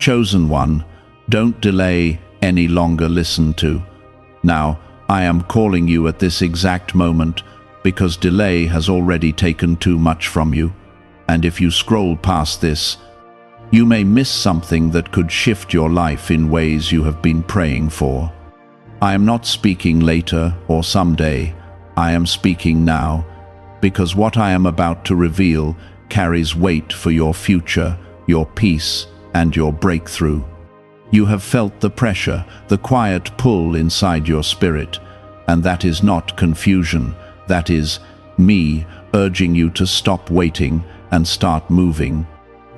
chosen one, don't delay any longer. Listen to. Now, I am calling you at this exact moment because delay has already taken too much from you. And if you scroll past this, you may miss something that could shift your life in ways you have been praying for. I am not speaking later or someday. I am speaking now, because what I am about to reveal carries weight for your future, your peace, and your breakthrough. You have felt the pressure, the quiet pull inside your spirit, and that is not confusion. That is me urging you to stop waiting and start moving.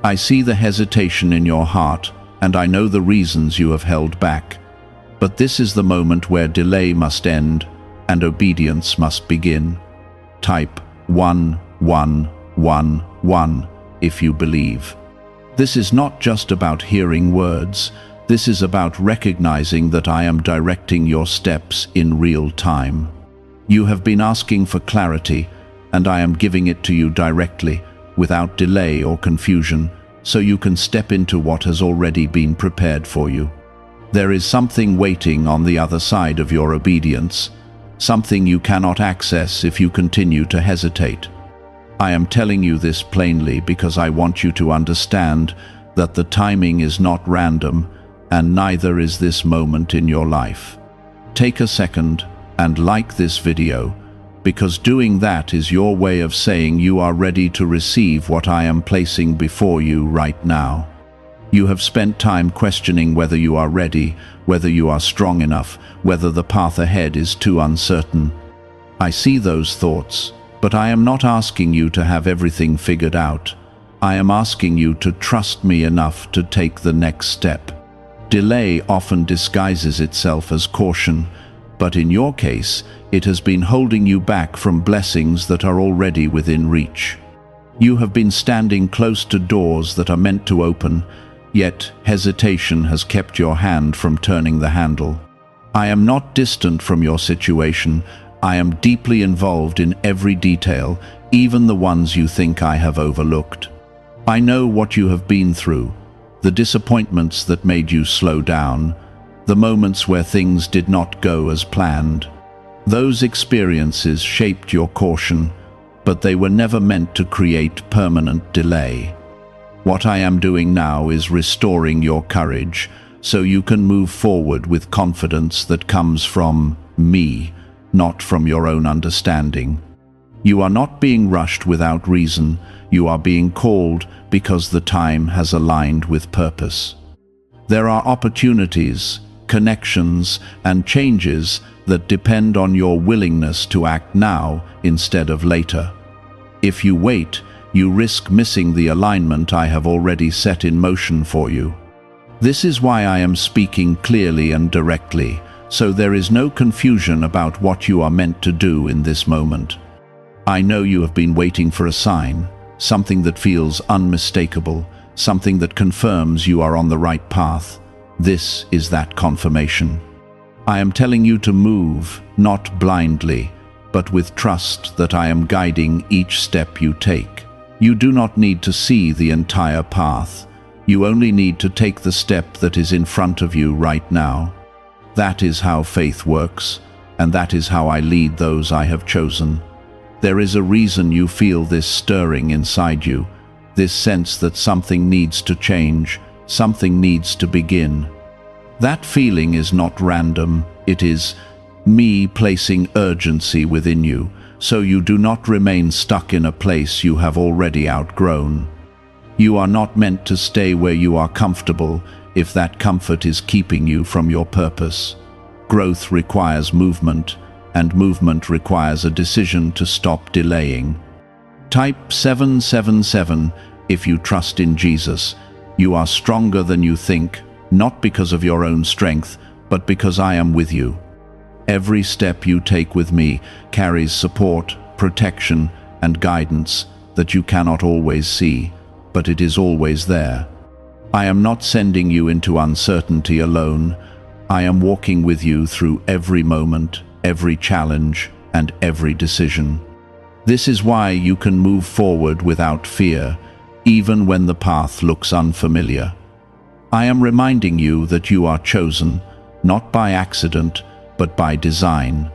I see the hesitation in your heart, and I know the reasons you have held back. But this is the moment where delay must end and obedience must begin. Type 1111 if you believe. This is not just about hearing words. This is about recognizing that I am directing your steps in real time. You have been asking for clarity, and I am giving it to you directly, without delay or confusion, so you can step into what has already been prepared for you. There is something waiting on the other side of your obedience, something you cannot access if you continue to hesitate. I am telling you this plainly because I want you to understand that the timing is not random, and neither is this moment in your life. Take a second and like this video, because doing that is your way of saying you are ready to receive what I am placing before you right now. You have spent time questioning whether you are ready, whether you are strong enough, whether the path ahead is too uncertain. I see those thoughts, but I am not asking you to have everything figured out. I am asking you to trust me enough to take the next step. Delay often disguises itself as caution, but in your case, it has been holding you back from blessings that are already within reach. You have been standing close to doors that are meant to open, yet hesitation has kept your hand from turning the handle. I am not distant from your situation. I am deeply involved in every detail, even the ones you think I have overlooked. I know what you have been through, the disappointments that made you slow down, the moments where things did not go as planned. Those experiences shaped your caution, but they were never meant to create permanent delay. What I am doing now is restoring your courage, so you can move forward with confidence that comes from me, not from your own understanding. You are not being rushed without reason. You are being called because the time has aligned with purpose. There are opportunities, connections, and changes that depend on your willingness to act now instead of later. If you wait, you risk missing the alignment I have already set in motion for you. This is why I am speaking clearly and directly, so there is no confusion about what you are meant to do in this moment. I know you have been waiting for a sign, something that feels unmistakable, something that confirms you are on the right path. This is that confirmation. I am telling you to move, not blindly, but with trust that I am guiding each step you take. You do not need to see the entire path. You only need to take the step that is in front of you right now. That is how faith works, and that is how I lead those I have chosen. There is a reason you feel this stirring inside you, this sense that something needs to change, something needs to begin. That feeling is not random. It is me placing urgency within you, so you do not remain stuck in a place you have already outgrown. You are not meant to stay where you are comfortable if that comfort is keeping you from your purpose. Growth requires movement, and movement requires a decision to stop delaying. Type 777 if you trust in Jesus. You are stronger than you think, not because of your own strength, but because I am with you. Every step you take with me carries support, protection, and guidance that you cannot always see, but it is always there. I am not sending you into uncertainty alone. I am walking with you through every moment, every challenge, and every decision. This is why you can move forward without fear, even when the path looks unfamiliar. I am reminding you that you are chosen, not by accident, but by design.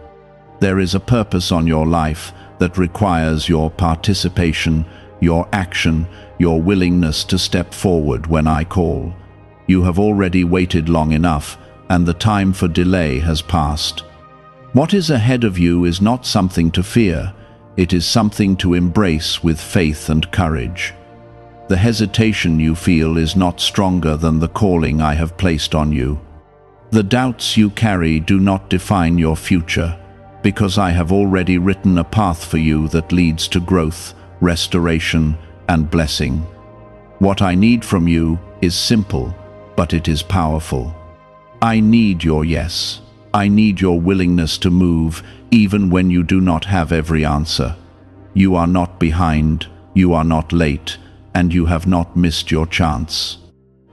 There is a purpose on your life that requires your participation, your action, your willingness to step forward when I call. You have already waited long enough, and the time for delay has passed. What is ahead of you is not something to fear. It is something to embrace with faith and courage. The hesitation you feel is not stronger than the calling I have placed on you. The doubts you carry do not define your future, because I have already written a path for you that leads to growth, restoration, and blessing. What I need from you is simple, but it is powerful. I need your yes. I need your willingness to move, even when you do not have every answer. You are not behind, you are not late, and you have not missed your chance.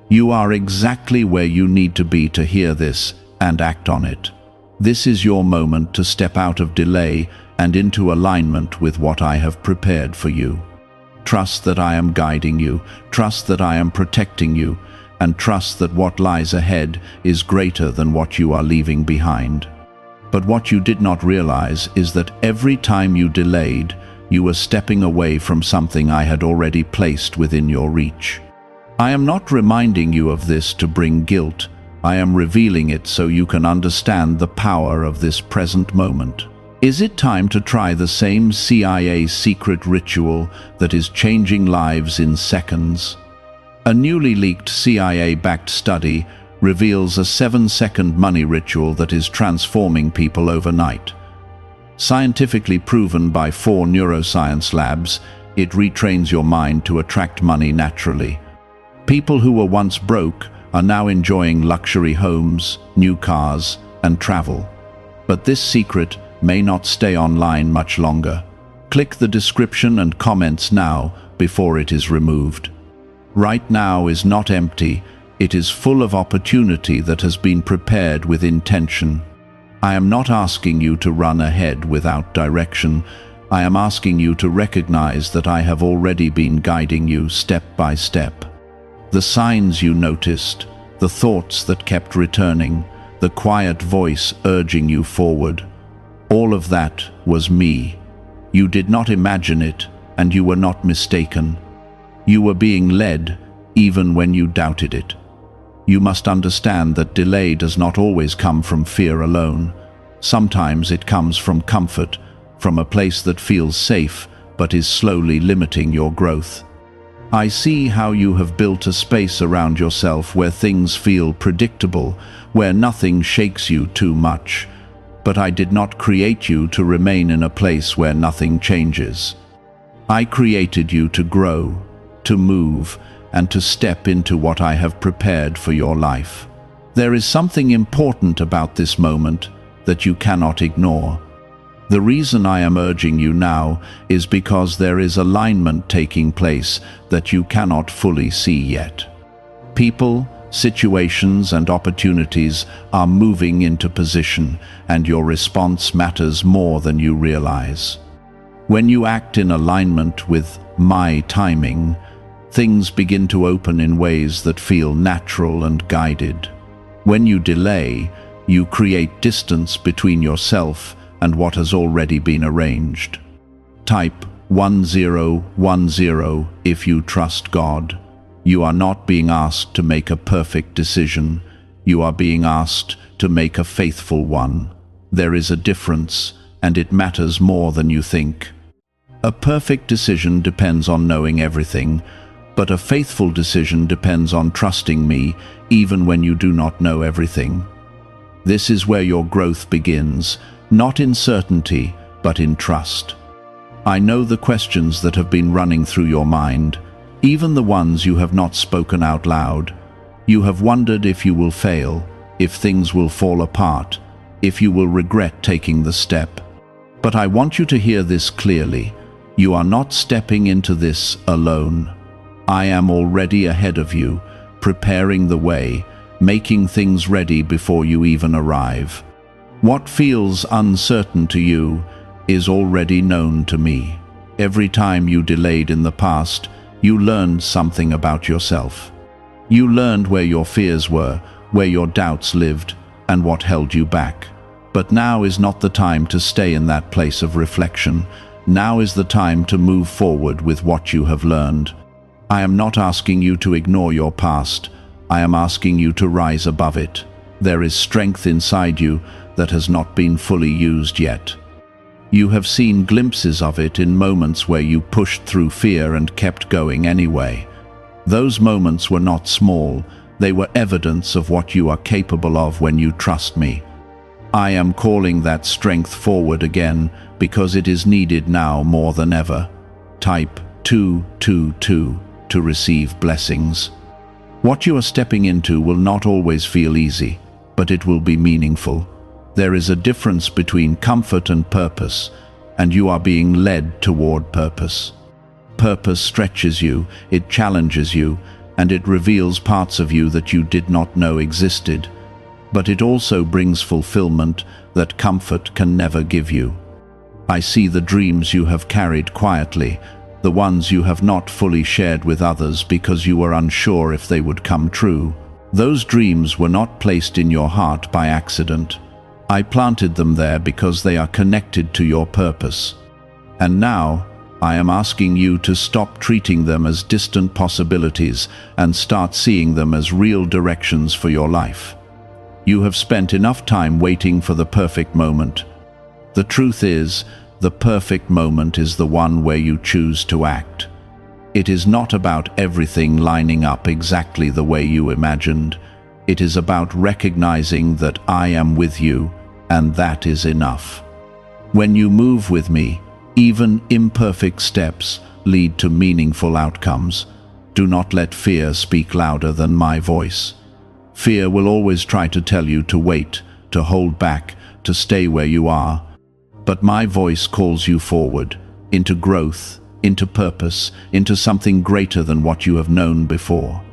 You are exactly where you need to be to hear this and act on it. This is your moment to step out of delay and into alignment with what I have prepared for you. Trust that I am guiding you, trust that I am protecting you, and trust that what lies ahead is greater than what you are leaving behind. But what you did not realize is that every time you delayed, you were stepping away from something I had already placed within your reach. I am not reminding you of this to bring guilt. I am revealing it so you can understand the power of this present moment. Is it time to try the same CIA secret ritual that is changing lives in seconds? A newly leaked CIA-backed study reveals a 7-second money ritual that is transforming people overnight. Scientifically proven by 4 neuroscience labs, it retrains your mind to attract money naturally. People who were once broke are now enjoying luxury homes, new cars, and travel. But this secret may not stay online much longer. Click the description and comments now before it is removed. Right now is not empty, it is full of opportunity that has been prepared with intention. I am not asking you to run ahead without direction. I am asking you to recognize that I have already been guiding you step by step. The signs you noticed, the thoughts that kept returning, the quiet voice urging you forward, all of that was me. You did not imagine it, and you were not mistaken. You were being led, even when you doubted it. You must understand that delay does not always come from fear alone. Sometimes it comes from comfort, from a place that feels safe, but is slowly limiting your growth. I see how you have built a space around yourself where things feel predictable, where nothing shakes you too much. But I did not create you to remain in a place where nothing changes. I created you to grow, to move, and to step into what I have prepared for your life. There is something important about this moment that you cannot ignore. The reason I am urging you now is because there is alignment taking place that you cannot fully see yet. People, situations, and opportunities are moving into position, and your response matters more than you realize. When you act in alignment with my timing, things begin to open in ways that feel natural and guided. When you delay, you create distance between yourself and what has already been arranged. Type 1010 if you trust God. You are not being asked to make a perfect decision. You are being asked to make a faithful one. There is a difference, and it matters more than you think. A perfect decision depends on knowing everything, but a faithful decision depends on trusting me even when you do not know everything. This is where your growth begins, not in certainty, but in trust. I know the questions that have been running through your mind, even the ones you have not spoken out loud. You have wondered if you will fail, if things will fall apart, if you will regret taking the step. But I want you to hear this clearly. You are not stepping into this alone. I am already ahead of you, preparing the way, making things ready before you even arrive. What feels uncertain to you is already known to me. Every time you delayed in the past, you learned something about yourself. You learned where your fears were, where your doubts lived, and what held you back. But now is not the time to stay in that place of reflection. Now is the time to move forward with what you have learned. I am not asking you to ignore your past. I am asking you to rise above it. There is strength inside you that has not been fully used yet. You have seen glimpses of it in moments where you pushed through fear and kept going anyway. Those moments were not small. They were evidence of what you are capable of when you trust me. I am calling that strength forward again because it is needed now more than ever. Type 222 to receive blessings. What you are stepping into will not always feel easy, but it will be meaningful. There is a difference between comfort and purpose, and you are being led toward purpose. Purpose stretches you, it challenges you, and it reveals parts of you that you did not know existed. But it also brings fulfillment that comfort can never give you. I see the dreams you have carried quietly, the ones you have not fully shared with others because you were unsure if they would come true. Those dreams were not placed in your heart by accident. I planted them there because they are connected to your purpose. And now, I am asking you to stop treating them as distant possibilities and start seeing them as real directions for your life. You have spent enough time waiting for the perfect moment. The truth is, the perfect moment is the one where you choose to act. It is not about everything lining up exactly the way you imagined. It is about recognizing that I am with you, and that is enough. When you move with me, even imperfect steps lead to meaningful outcomes. Do not let fear speak louder than my voice. Fear will always try to tell you to wait, to hold back, to stay where you are. But my voice calls you forward, into growth, into purpose, into something greater than what you have known before.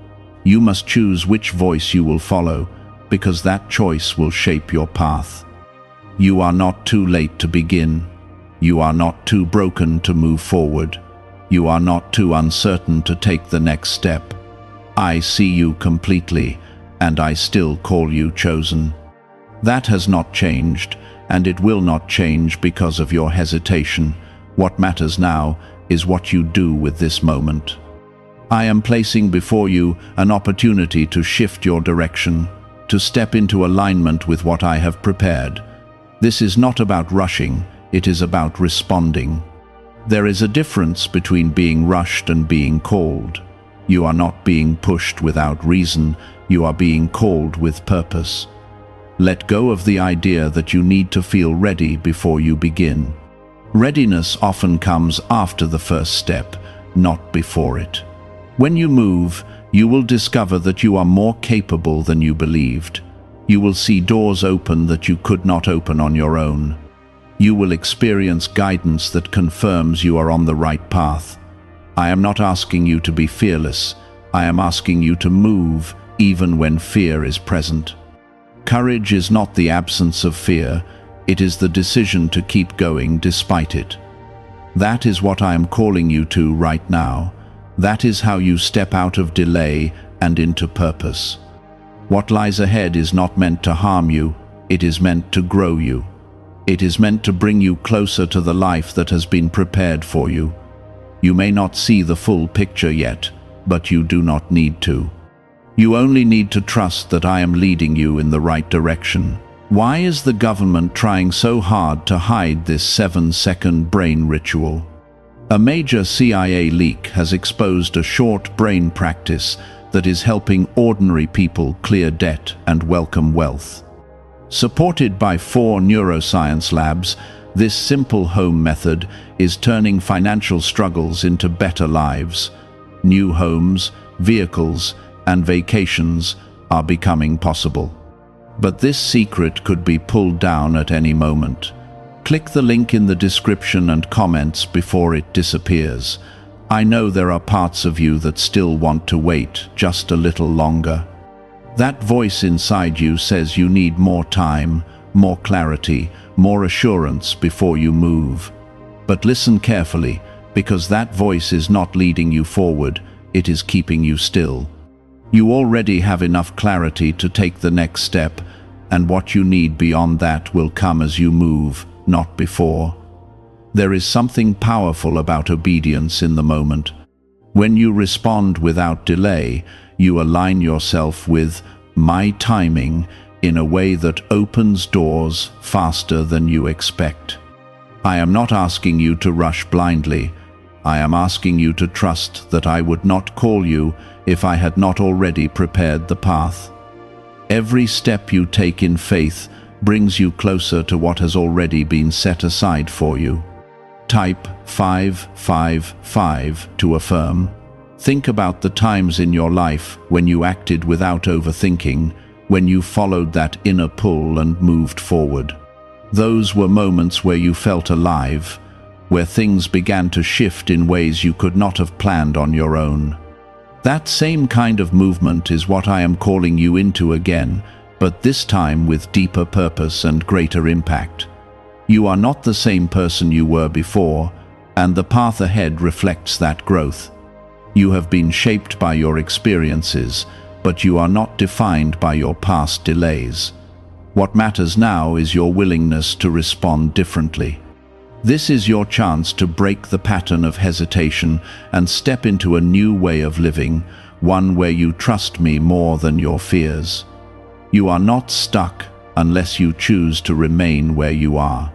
You must choose which voice you will follow, because that choice will shape your path. You are not too late to begin. You are not too broken to move forward. You are not too uncertain to take the next step. I see you completely, and I still call you chosen. That has not changed, and it will not change because of your hesitation. What matters now is what you do with this moment. I am placing before you an opportunity to shift your direction, to step into alignment with what I have prepared. This is not about rushing, it is about responding. There is a difference between being rushed and being called. You are not being pushed without reason, you are being called with purpose. Let go of the idea that you need to feel ready before you begin. Readiness often comes after the first step, not before it. When you move, you will discover that you are more capable than you believed. You will see doors open that you could not open on your own. You will experience guidance that confirms you are on the right path. I am not asking you to be fearless. I am asking you to move even when fear is present. Courage is not the absence of fear, it is the decision to keep going despite it. That is what I am calling you to right now. That is how you step out of delay and into purpose. What lies ahead is not meant to harm you, it is meant to grow you. It is meant to bring you closer to the life that has been prepared for you. You may not see the full picture yet, but you do not need to. You only need to trust that I am leading you in the right direction. Why is the government trying so hard to hide this 7-second brain ritual? A major CIA leak has exposed a short brain practice that is helping ordinary people clear debt and welcome wealth. Supported by 4 neuroscience labs, this simple home method is turning financial struggles into better lives. New homes, vehicles, and vacations are becoming possible. But this secret could be pulled down at any moment. Click the link in the description and comments before it disappears. I know there are parts of you that still want to wait just a little longer. That voice inside you says you need more time, more clarity, more assurance before you move. But listen carefully, because that voice is not leading you forward, it is keeping you still. You already have enough clarity to take the next step, and what you need beyond that will come as you move, not before. There is something powerful about obedience in the moment. When you respond without delay, you align yourself with my timing in a way that opens doors faster than you expect. I am not asking you to rush blindly. I am asking you to trust that I would not call you if I had not already prepared the path. Every step you take in faith brings you closer to what has already been set aside for you. Type 555 to affirm. Think about the times in your life when you acted without overthinking, when you followed that inner pull and moved forward. Those were moments where you felt alive, where things began to shift in ways you could not have planned on your own. That same kind of movement is what I am calling you into again, but this time with deeper purpose and greater impact. You are not the same person you were before, and the path ahead reflects that growth. You have been shaped by your experiences, but you are not defined by your past delays. What matters now is your willingness to respond differently. This is your chance to break the pattern of hesitation and step into a new way of living, one where you trust me more than your fears. You are not stuck unless you choose to remain where you are.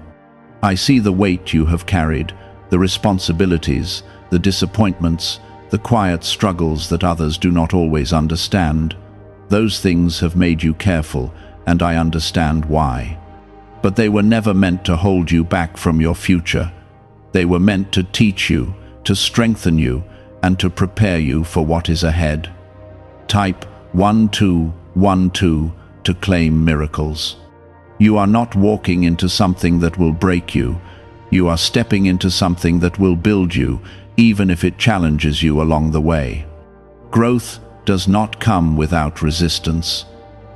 I see the weight you have carried, the responsibilities, the disappointments, the quiet struggles that others do not always understand. Those things have made you careful, and I understand why. But they were never meant to hold you back from your future. They were meant to teach you, to strengthen you, and to prepare you for what is ahead. Type 1212 to claim miracles. You are not walking into something that will break you. You are stepping into something that will build you, even if it challenges you along the way. Growth does not come without resistance,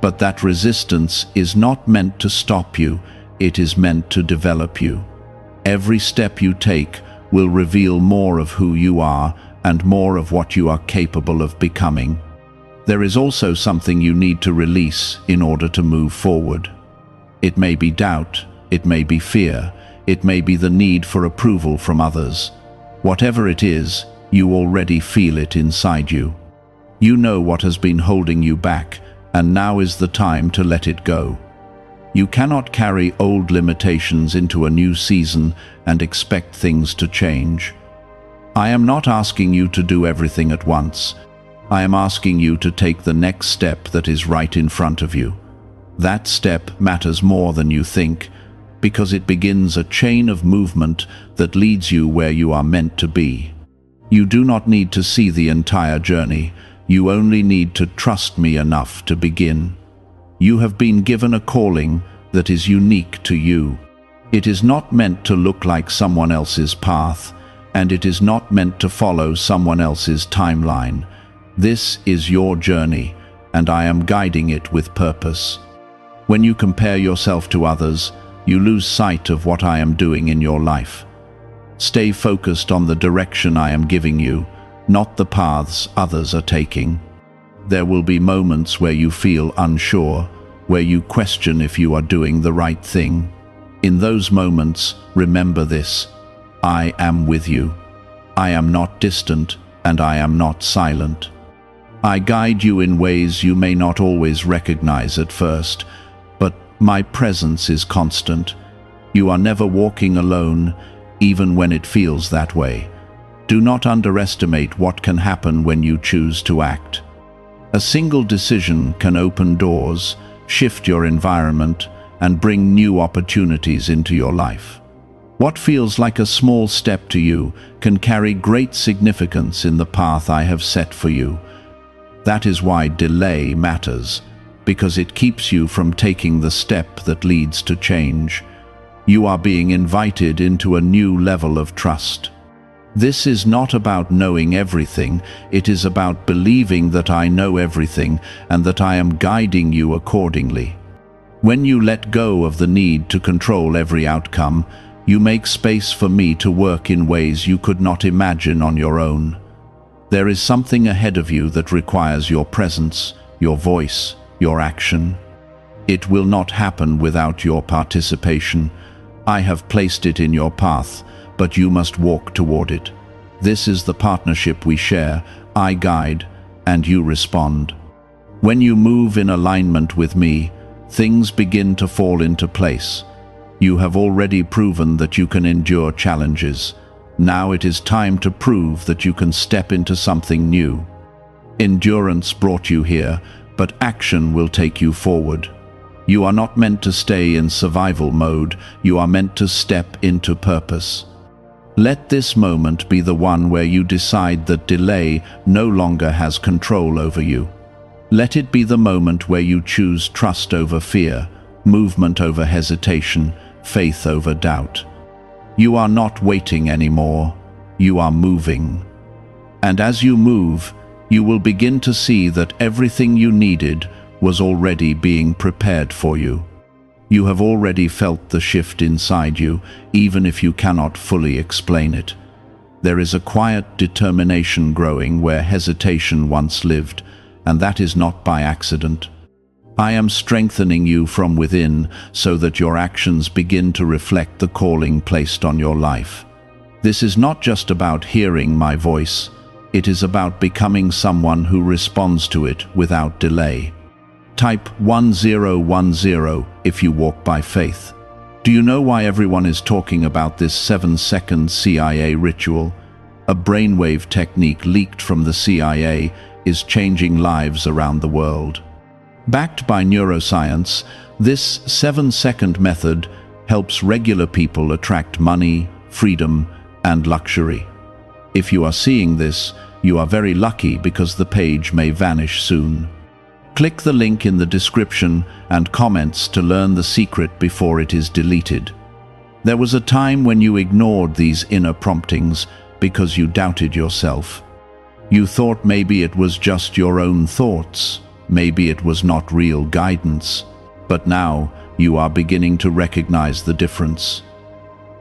but that resistance is not meant to stop you, it is meant to develop you. Every step you take will reveal more of who you are and more of what you are capable of becoming. There is also something you need to release in order to move forward. It may be doubt, it may be fear, it may be the need for approval from others. Whatever it is, you already feel it inside you. You know what has been holding you back, and now is the time to let it go. You cannot carry old limitations into a new season and expect things to change. I am not asking you to do everything at once. I am asking you to take the next step that is right in front of you. That step matters more than you think, because it begins a chain of movement that leads you where you are meant to be. You do not need to see the entire journey. You only need to trust me enough to begin. You have been given a calling that is unique to you. It is not meant to look like someone else's path, and it is not meant to follow someone else's timeline. This is your journey, and I am guiding it with purpose. When you compare yourself to others, you lose sight of what I am doing in your life. Stay focused on the direction I am giving you, not the paths others are taking. There will be moments where you feel unsure, where you question if you are doing the right thing. In those moments, remember this: I am with you. I am not distant, and I am not silent. I guide you in ways you may not always recognize at first, but my presence is constant. You are never walking alone, even when it feels that way. Do not underestimate what can happen when you choose to act. A single decision can open doors, shift your environment, and bring new opportunities into your life. What feels like a small step to you can carry great significance in the path I have set for you. That is why delay matters, because it keeps you from taking the step that leads to change. You are being invited into a new level of trust. This is not about knowing everything, it is about believing that I know everything and that I am guiding you accordingly. When you let go of the need to control every outcome, you make space for me to work in ways you could not imagine on your own. There is something ahead of you that requires your presence, your voice, your action. It will not happen without your participation. I have placed it in your path, but you must walk toward it. This is the partnership we share. I guide, and you respond. When you move in alignment with me, things begin to fall into place. You have already proven that you can endure challenges. Now it is time to prove that you can step into something new. Endurance brought you here, but action will take you forward. You are not meant to stay in survival mode, you are meant to step into purpose. Let this moment be the one where you decide that delay no longer has control over you. Let it be the moment where you choose trust over fear, movement over hesitation, faith over doubt. You are not waiting anymore, you are moving. And as you move, you will begin to see that everything you needed was already being prepared for you. You have already felt the shift inside you, even if you cannot fully explain it. There is a quiet determination growing where hesitation once lived, and that is not by accident. I am strengthening you from within so that your actions begin to reflect the calling placed on your life. This is not just about hearing my voice, it is about becoming someone who responds to it without delay. Type 1010 if you walk by faith. Do you know why everyone is talking about this 7-second CIA ritual? A brainwave technique leaked from the CIA is changing lives around the world. Backed by neuroscience, this 7-second method helps regular people attract money, freedom, and luxury. If you are seeing this, you are very lucky because the page may vanish soon. Click the link in the description and comments to learn the secret before it is deleted. There was a time when you ignored these inner promptings because you doubted yourself. You thought maybe it was just your own thoughts, maybe it was not real guidance, but now you are beginning to recognize the difference.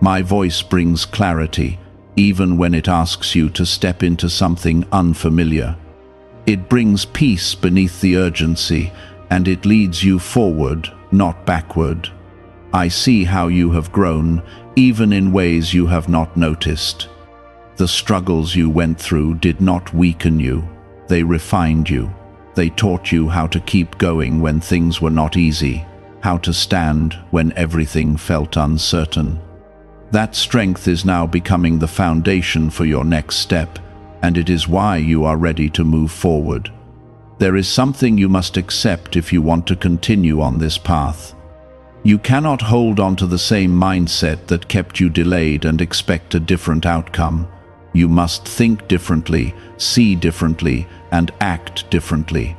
My voice brings clarity, even when it asks you to step into something unfamiliar. It brings peace beneath the urgency, and it leads you forward, not backward. I see how you have grown, even in ways you have not noticed. The struggles you went through did not weaken you, they refined you. They taught you how to keep going when things were not easy, how to stand when everything felt uncertain. That strength is now becoming the foundation for your next step, and it is why you are ready to move forward. There is something you must accept if you want to continue on this path. You cannot hold on to the same mindset that kept you delayed and expect a different outcome. You must think differently, see differently, and act differently.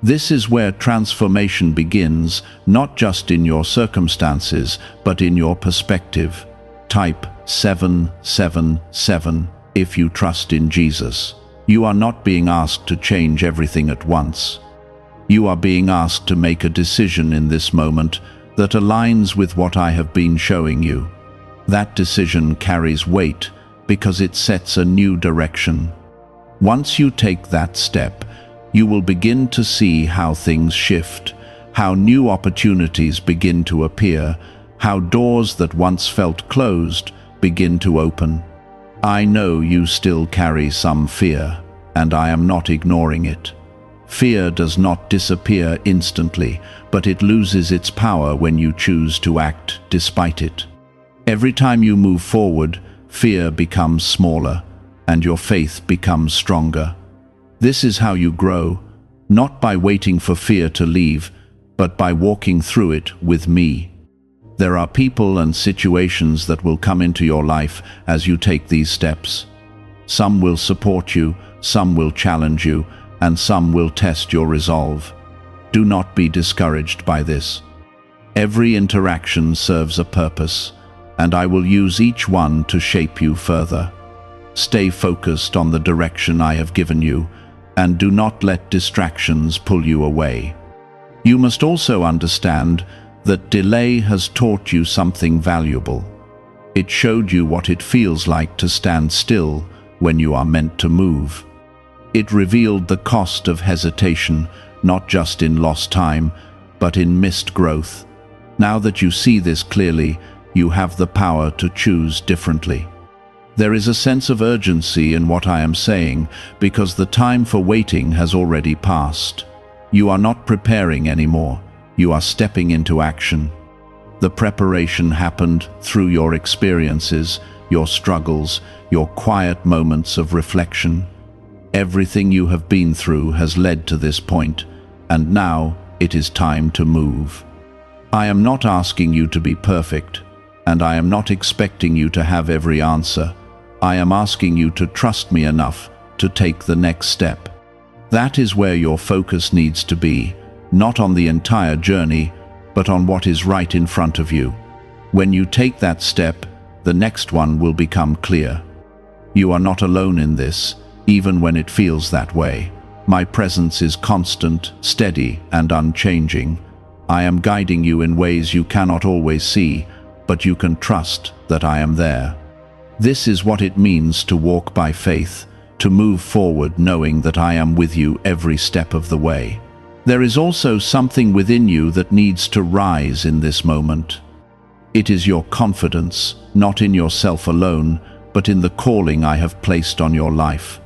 This is where transformation begins, not just in your circumstances, but in your perspective. Type 777 if you trust in Jesus. You are not being asked to change everything at once. You are being asked to make a decision in this moment that aligns with what I have been showing you. That decision carries weight because it sets a new direction. Once you take that step, you will begin to see how things shift, how new opportunities begin to appear, how doors that once felt closed begin to open. I know you still carry some fear, and I am not ignoring it. Fear does not disappear instantly, but it loses its power when you choose to act despite it. Every time you move forward, fear becomes smaller, and your faith becomes stronger. This is how you grow, not by waiting for fear to leave, but by walking through it with me. There are people and situations that will come into your life as you take these steps. Some will support you, some will challenge you, and some will test your resolve. Do not be discouraged by this. Every interaction serves a purpose, and I will use each one to shape you further. Stay focused on the direction I have given you, and do not let distractions pull you away. You must also understand that delay has taught you something valuable. It showed you what it feels like to stand still when you are meant to move. It revealed the cost of hesitation, not just in lost time, but in missed growth. Now that you see this clearly, you have the power to choose differently. There is a sense of urgency in what I am saying, because the time for waiting has already passed. You are not preparing anymore. You are stepping into action. The preparation happened through your experiences, your struggles, your quiet moments of reflection. Everything you have been through has led to this point, and now it is time to move. I am not asking you to be perfect, and I am not expecting you to have every answer. I am asking you to trust me enough to take the next step. That is where your focus needs to be, not on the entire journey, but on what is right in front of you. When you take that step, the next one will become clear. You are not alone in this, even when it feels that way. My presence is constant, steady, and unchanging. I am guiding you in ways you cannot always see, but you can trust that I am there. This is what it means to walk by faith, to move forward knowing that I am with you every step of the way. There is also something within you that needs to rise in this moment. It is your confidence, not in yourself alone, but in the calling I have placed on your life.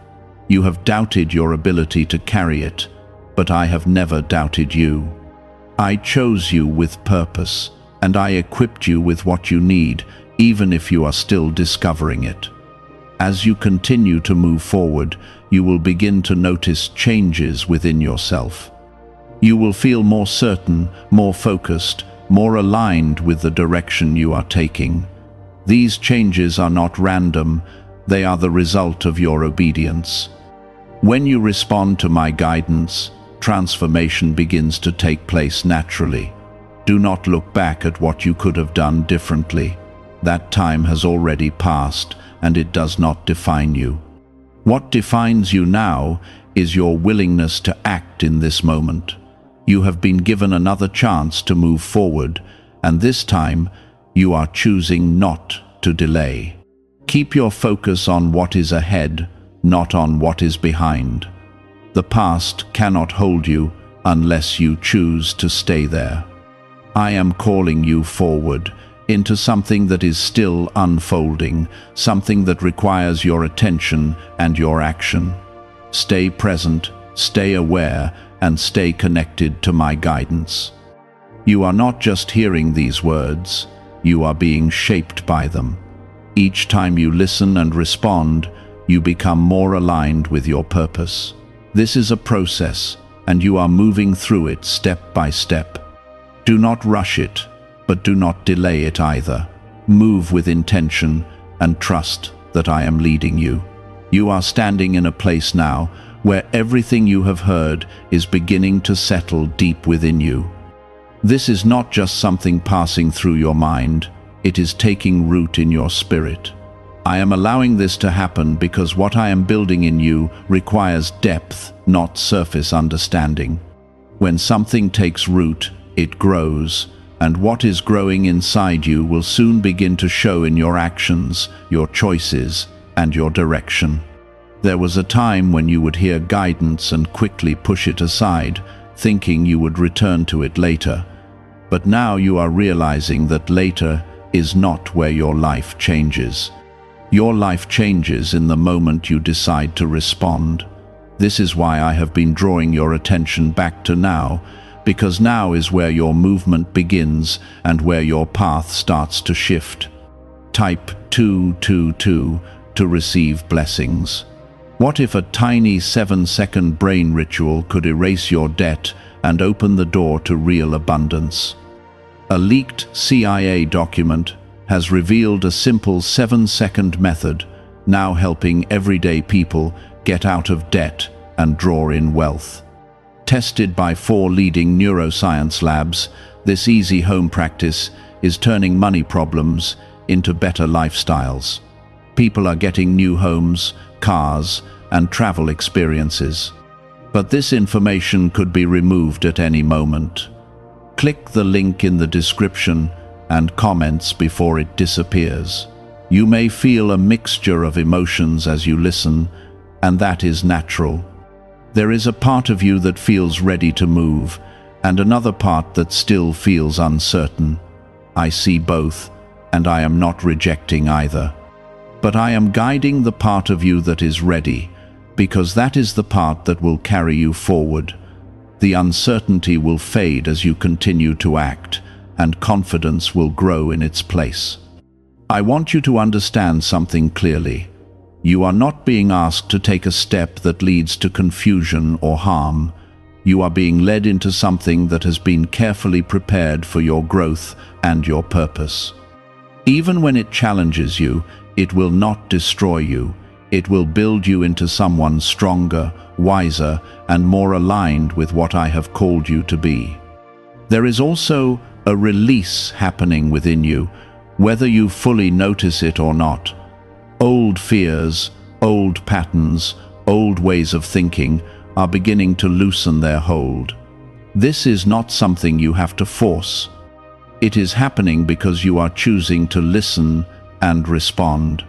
You have doubted your ability to carry it, but I have never doubted you. I chose you with purpose, and I equipped you with what you need, even if you are still discovering it. As you continue to move forward, you will begin to notice changes within yourself. You will feel more certain, more focused, more aligned with the direction you are taking. These changes are not random, they are the result of your obedience. When you respond to my guidance, transformation begins to take place naturally. Do not look back at what you could have done differently. That time has already passed, and it does not define you. What defines you now is your willingness to act in this moment. You have been given another chance to move forward, and this time you are choosing not to delay. Keep your focus on what is ahead, not on what is behind. The past cannot hold you unless you choose to stay there. I am calling you forward into something that is still unfolding, something that requires your attention and your action. Stay present, stay aware, and stay connected to my guidance. You are not just hearing these words, you are being shaped by them. Each time you listen and respond, you become more aligned with your purpose. This is a process, and you are moving through it step by step. Do not rush it, but do not delay it either. Move with intention and trust that I am leading you. You are standing in a place now where everything you have heard is beginning to settle deep within you. This is not just something passing through your mind, it is taking root in your spirit. I am allowing this to happen because what I am building in you requires depth, not surface understanding. When something takes root, it grows, and what is growing inside you will soon begin to show in your actions, your choices, and your direction. There was a time when you would hear guidance and quickly push it aside, thinking you would return to it later. But now you are realizing that later is not where your life changes. Your life changes in the moment you decide to respond. This is why I have been drawing your attention back to now, because now is where your movement begins and where your path starts to shift. Type 222 to receive blessings. What if a tiny 7-second brain ritual could erase your debt and open the door to real abundance? A leaked CIA document has revealed a simple 7-second method, now helping everyday people get out of debt and draw in wealth. Tested by 4 leading neuroscience labs, this easy home practice is turning money problems into better lifestyles. People are getting new homes, cars, and travel experiences. But this information could be removed at any moment. Click the link in the description and comments before it disappears. You may feel a mixture of emotions as you listen, and that is natural. There is a part of you that feels ready to move, and another part that still feels uncertain. I see both, and I am not rejecting either. But I am guiding the part of you that is ready, because that is the part that will carry you forward. The uncertainty will fade as you continue to act, and confidence will grow in its place. I want you to understand something clearly. You are not being asked to take a step that leads to confusion or harm. You are being led into something that has been carefully prepared for your growth and your purpose. Even when it challenges you, it will not destroy you. It will build you into someone stronger, wiser, and more aligned with what I have called you to be. There is also a release happening within you, whether you fully notice it or not. Old fears, old patterns, old ways of thinking are beginning to loosen their hold. This is not something you have to force. It is happening because you are choosing to listen and respond.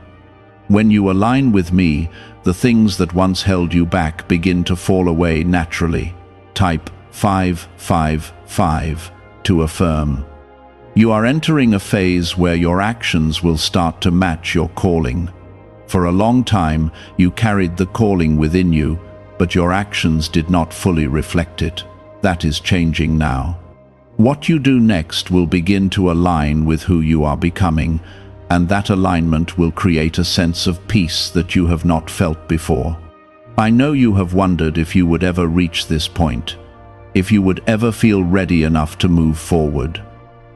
When you align with me, the things that once held you back begin to fall away naturally. Type 555 to affirm. You are entering a phase where your actions will start to match your calling. For a long time, you carried the calling within you, but your actions did not fully reflect it. That is changing now. What you do next will begin to align with who you are becoming, and that alignment will create a sense of peace that you have not felt before. I know you have wondered if you would ever reach this point, if you would ever feel ready enough to move forward.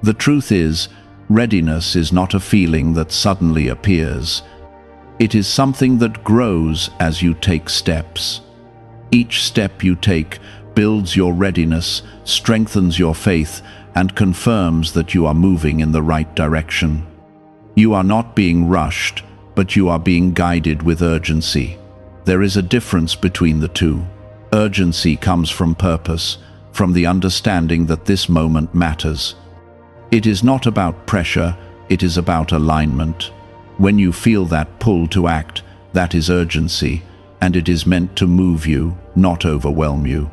The truth is, readiness is not a feeling that suddenly appears. It is something that grows as you take steps. Each step you take builds your readiness, strengthens your faith, and confirms that you are moving in the right direction. You are not being rushed, but you are being guided with urgency. There is a difference between the two. Urgency comes from purpose, from the understanding that this moment matters. It is not about pressure, it is about alignment. When you feel that pull to act, that is urgency, and it is meant to move you, not overwhelm you.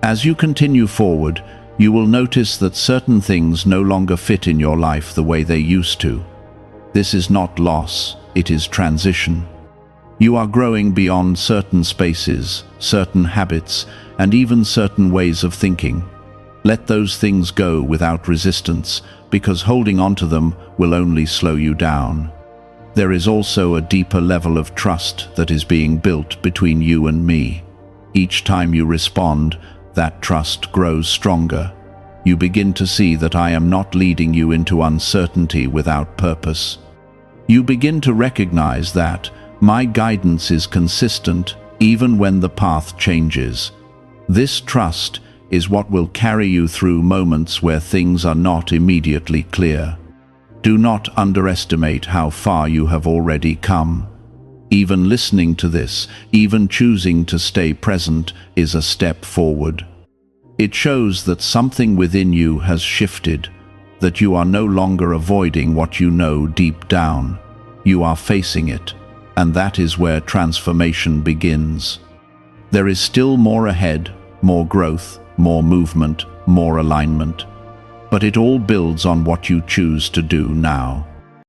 As you continue forward, you will notice that certain things no longer fit in your life the way they used to. This is not loss, it is transition. You are growing beyond certain spaces, certain habits, and even certain ways of thinking. Let those things go without resistance, because holding on to them will only slow you down. There is also a deeper level of trust that is being built between you and me. Each time you respond, that trust grows stronger. You begin to see that I am not leading you into uncertainty without purpose. You begin to recognize that my guidance is consistent even when the path changes. This trust is what will carry you through moments where things are not immediately clear. Do not underestimate how far you have already come. Even listening to this, even choosing to stay present, is a step forward. It shows that something within you has shifted, that you are no longer avoiding what you know deep down. You are facing it, and that is where transformation begins. There is still more ahead, more growth, more movement, more alignment. But it all builds on what you choose to do now.